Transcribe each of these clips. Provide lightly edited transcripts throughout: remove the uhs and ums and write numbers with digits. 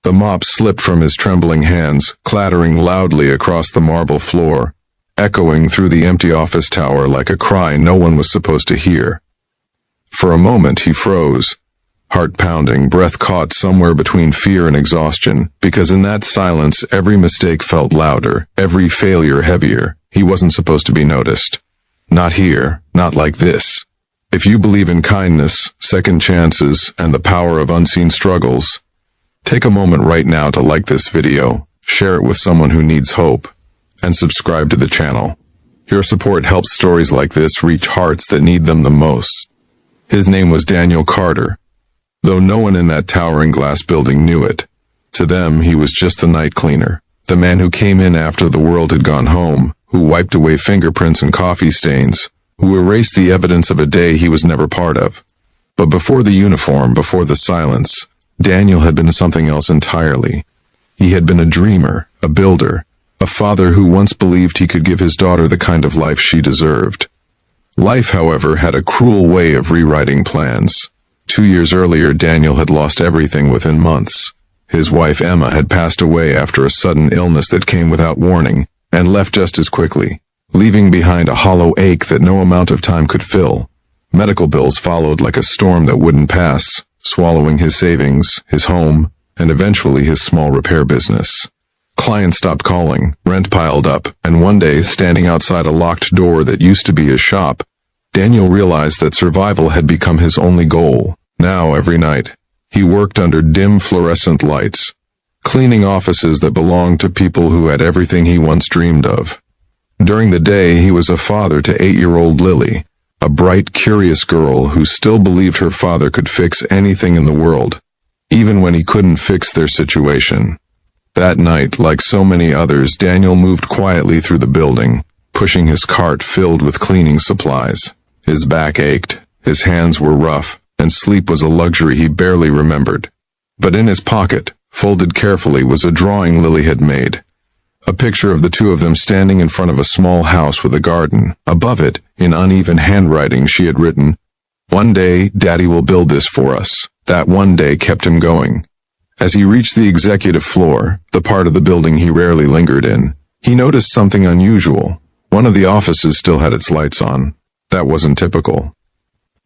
The mop slipped from his trembling hands, clattering loudly across the marble floor, echoing through the empty office tower like a cry no one was supposed to hear. For a moment he froze, heart pounding, breath caught somewhere between fear and exhaustion, because in that silence every mistake felt louder, every failure heavier. He wasn't supposed to be noticed. Not here, not like this. If you believe in kindness, second chances, and the power of unseen struggles, take a moment right now to like this video, share it with someone who needs hope, and subscribe to the channel. Your support helps stories like this reach hearts that need them the most. His name was Daniel Carter, though no one in that towering glass building knew it. To them, he was just the night cleaner, the man who came in after the world had gone home, who wiped away fingerprints and coffee stains, who erased the evidence of a day he was never part of. But before the uniform, before the silence, Daniel had been something else entirely. He had been a dreamer, a builder, a father who once believed he could give his daughter the kind of life she deserved. Life, however, had a cruel way of rewriting plans. 2 years earlier, Daniel had lost everything within months. His wife Emma had passed away after a sudden illness that came without warning, and left just as quickly, leaving behind a hollow ache that no amount of time could fill. Medical bills followed like a storm that wouldn't pass, swallowing his savings, his home, and eventually his small repair business. Clients stopped calling, rent piled up, and one day, standing outside a locked door that used to be his shop, Daniel realized that survival had become his only goal. Now, every night, he worked under dim fluorescent lights, cleaning offices that belonged to people who had everything he once dreamed of. During the day, he was a father to 8-year-old Lily, a bright, curious girl who still believed her father could fix anything in the world, even when he couldn't fix their situation. That night, like so many others, Daniel moved quietly through the building, pushing his cart filled with cleaning supplies. His back ached, his hands were rough, and sleep was a luxury he barely remembered. But in his pocket, folded carefully, was a drawing Lily had made. A picture of the two of them standing in front of a small house with a garden. Above it, in uneven handwriting, she had written, "One day, Daddy will build this for us." That one day kept him going. As he reached the executive floor, the part of the building he rarely lingered in, he noticed something unusual. One of the offices still had its lights on. That wasn't typical.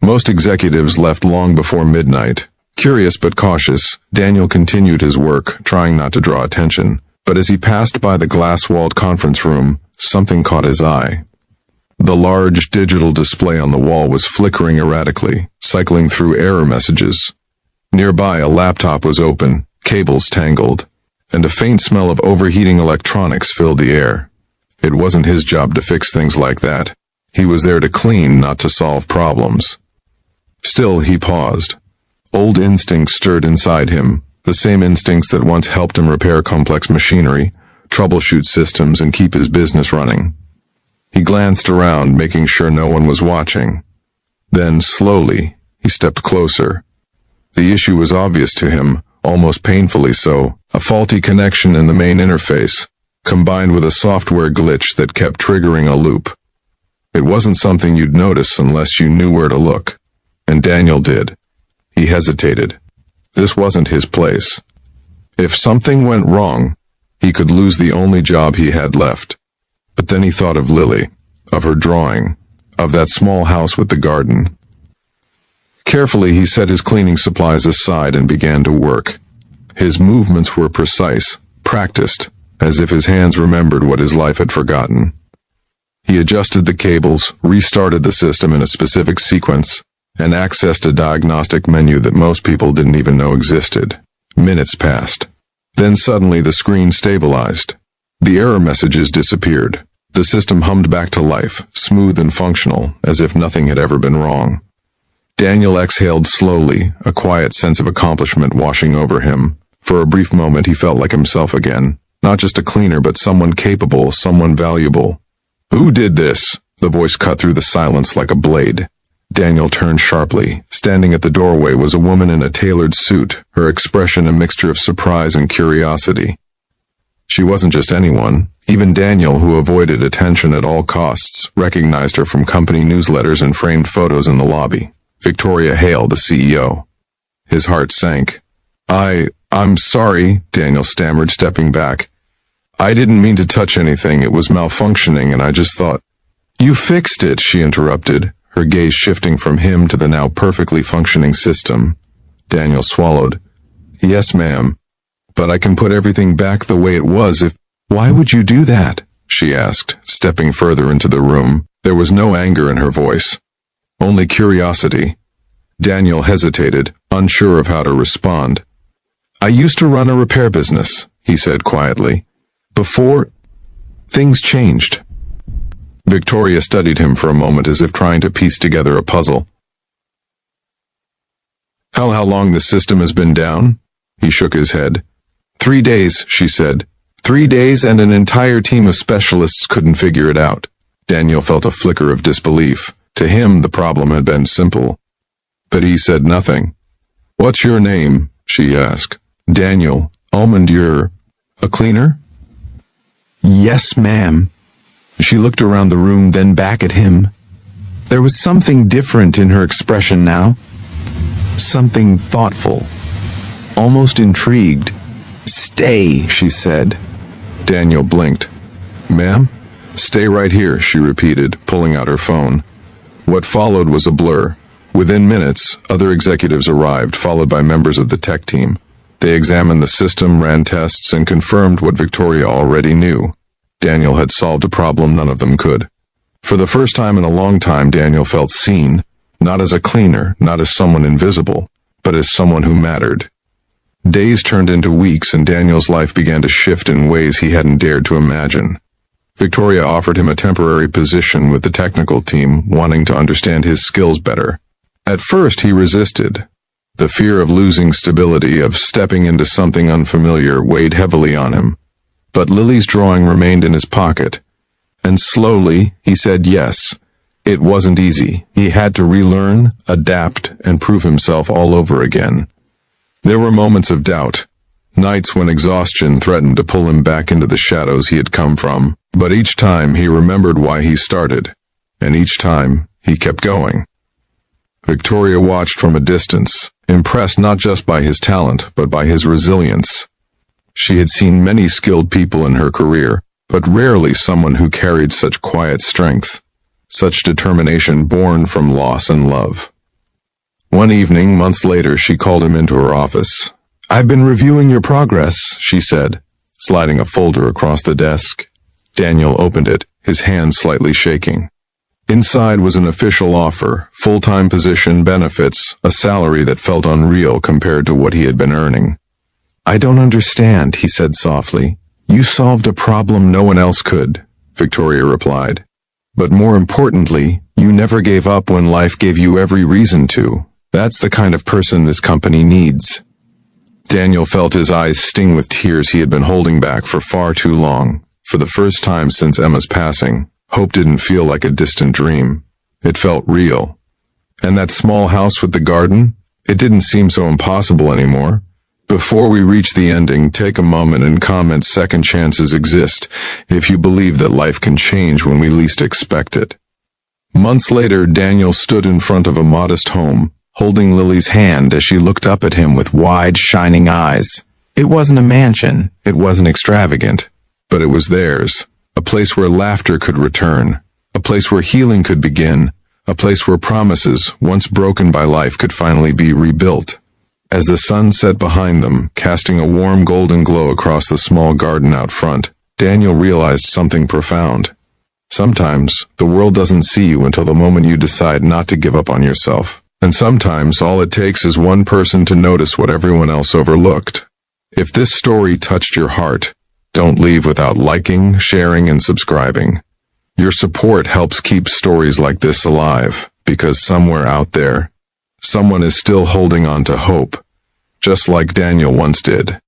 Most executives left long before midnight. Curious but cautious, Daniel continued his work, trying not to draw attention. But as he passed by the glass-walled conference room, something caught his eye. The large digital display on the wall was flickering erratically, cycling through error messages. Nearby, a laptop was open, cables tangled, and a faint smell of overheating electronics filled the air. It wasn't his job to fix things like that. He was there to clean, not to solve problems. Still, he paused. Old instincts stirred inside him, the same instincts that once helped him repair complex machinery, troubleshoot systems, and keep his business running. He glanced around, making sure no one was watching. Then, slowly, he stepped closer. The issue was obvious to him, almost painfully so, a faulty connection in the main interface, combined with a software glitch that kept triggering a loop. It wasn't something you'd notice unless you knew where to look, and Daniel did. He hesitated. This wasn't his place. If something went wrong, he could lose the only job he had left. But then he thought of Lily, of her drawing, of that small house with the garden. Carefully, he set his cleaning supplies aside and began to work. His movements were precise, practiced, as if his hands remembered what his life had forgotten. He adjusted the cables, restarted the system in a specific sequence, and accessed a diagnostic menu that most people didn't even know existed. Minutes passed. Then suddenly the screen stabilized. The error messages disappeared. The system hummed back to life, smooth and functional, as if nothing had ever been wrong. Daniel exhaled slowly, a quiet sense of accomplishment washing over him. For a brief moment he felt like himself again. Not just a cleaner, but someone capable, someone valuable. "Who did this?" The voice cut through the silence like a blade. Daniel turned sharply. Standing at the doorway was a woman in a tailored suit, her expression a mixture of surprise and curiosity. She wasn't just anyone. Even Daniel, who avoided attention at all costs, recognized her from company newsletters and framed photos in the lobby. Victoria Hale, the CEO. His heart sank. I'm sorry, Daniel stammered, stepping back. I didn't mean to touch anything. It was malfunctioning, and I just thought. You fixed it, she interrupted, her gaze shifting from him to the now perfectly functioning system. Daniel swallowed. Yes, ma'am. But I can put everything back the way it was if— Why would you do that? She asked, stepping further into the room. There was no anger in her voice, only curiosity. Daniel hesitated, unsure of how to respond. I used to run a repair business, he said quietly. Before things changed. Victoria studied him for a moment as if trying to piece together a puzzle. How long the system has been down? He shook his head. 3 days, she said. 3 days, and an entire team of specialists couldn't figure it out. Daniel felt a flicker of disbelief. To him, the problem had been simple. But he said nothing. What's your name? She asked. Daniel. Almond, you're a cleaner? Yes, ma'am. She looked around the room, then back at him. There was something different in her expression now. Something thoughtful. Almost intrigued. Stay, she said. Daniel blinked. Ma'am? Stay right here, she repeated, pulling out her phone. What followed was a blur. Within minutes, other executives arrived, followed by members of the tech team. They examined the system, ran tests, and confirmed what Victoria already knew. Daniel had solved a problem none of them could. For the first time in a long time, Daniel felt seen, not as a cleaner, not as someone invisible, but as someone who mattered. Days turned into weeks, and Daniel's life began to shift in ways he hadn't dared to imagine. Victoria offered him a temporary position with the technical team, wanting to understand his skills better. At first, he resisted. The fear of losing stability, of stepping into something unfamiliar, weighed heavily on him. But Lily's drawing remained in his pocket. And slowly, he said yes. It wasn't easy. He had to relearn, adapt, and prove himself all over again. There were moments of doubt, nights when exhaustion threatened to pull him back into the shadows he had come from. But each time he remembered why he started, and each time he kept going. Victoria watched from a distance, impressed not just by his talent, but by his resilience. She had seen many skilled people in her career, but rarely someone who carried such quiet strength, such determination born from loss and love. One evening, months later, she called him into her office. I've been reviewing your progress, she said, sliding a folder across the desk. Daniel opened it, his hand slightly shaking. Inside was an official offer, full-time position, benefits, a salary that felt unreal compared to what he had been earning. I don't understand, he said softly. You solved a problem no one else could, Victoria replied. But more importantly, you never gave up when life gave you every reason to. That's the kind of person this company needs. Daniel felt his eyes sting with tears he had been holding back for far too long. For the first time since Emma's passing, hope didn't feel like a distant dream. It felt real. And that small house with the garden? It didn't seem so impossible anymore. Before we reach the ending, take a moment and comment second chances exist if you believe that life can change when we least expect it. Months later, Daniel stood in front of a modest home, holding Lily's hand as she looked up at him with wide, shining eyes. It wasn't a mansion, it wasn't extravagant, but it was theirs, a place where laughter could return, a place where healing could begin, a place where promises, once broken by life, could finally be rebuilt. As the sun set behind them, casting a warm golden glow across the small garden out front, Daniel realized something profound. Sometimes, the world doesn't see you until the moment you decide not to give up on yourself. And sometimes, all it takes is one person to notice what everyone else overlooked. If this story touched your heart, don't leave without liking, sharing, and subscribing. Your support helps keep stories like this alive, because somewhere out there, someone is still holding on to hope, just like Daniel once did.